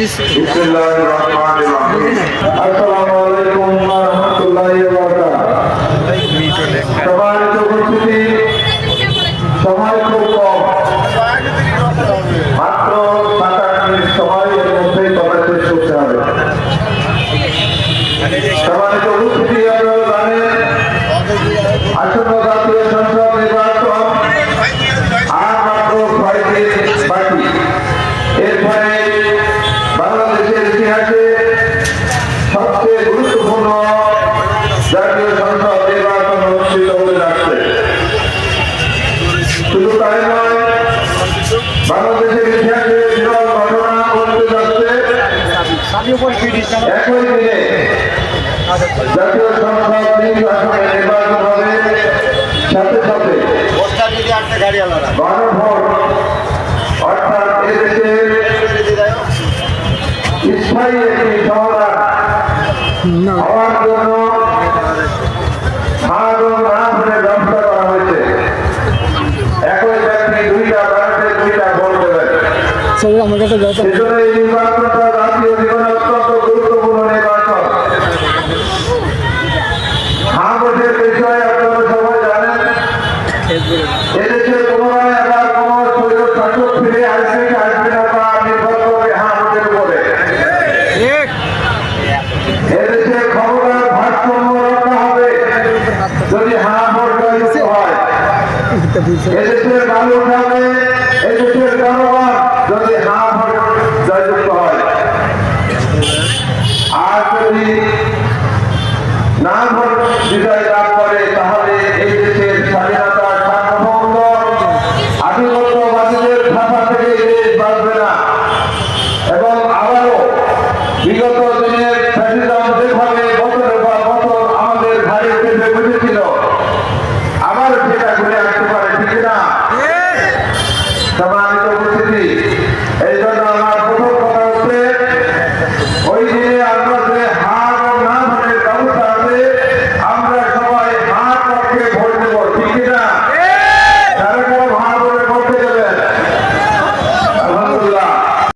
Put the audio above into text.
আসসালামু আলাইকুম ওয়া রাহমাতুল্লাহি ওয়া বারাকাতুহু। সম্মানিত উপস্থিতি, সময় খুব কম, মাত্র 7-8 মিনিট সময়, এর মধ্যেই কথা শেষ করতে হবে। সম্মানিত উপস্থিতি, আপনারা জানেন আসন্ন জাতীয় সংসদ নির্বাচন আর মাত্র 6 দিন বাকি। এরপরে বাংলাদেশের ইতিহাসে সবচেয়ে গুরুত্বপূর্ণ জাতীয় সংসদ নির্বাচন অনুষ্ঠিত হতে যাচ্ছে। শুধু তাই নয়, বাংলাদেশের ইতিহাসে বিরল ঘটনা ঘটতে যাচ্ছে। একই দিনে জাতীয় সংসদ নির্বাচনে নির্বাচন হবে, সাথে সাথে গণভোট, অর্থাৎ এদেশের স্থায়ী একটি সমাধান হওয়ার জন্য ব্যবস্থা করা হয়েছে। একই ব্যক্তি দুইটা ব্যালটে দুইটা ভোট দেবেন। সেজন্য এই নির্বাচনটা জাতীয় জীবনে অত্যন্ত গুরুত্বপূর্ণ নির্বাচন। ভোটের বিষয়ে আপনারা সবাই জানেন, এদেশে পুনরায় আবার কোন শৈল শাসক ফিরে আসবে কি আসবে না তা নির্ভর করবে ভোটের উপরে। এদেশে ক্ষমতার ভারসাম্য রক্ষা হবে যদি ভোট হয়। এদেশে বালু উঠাবে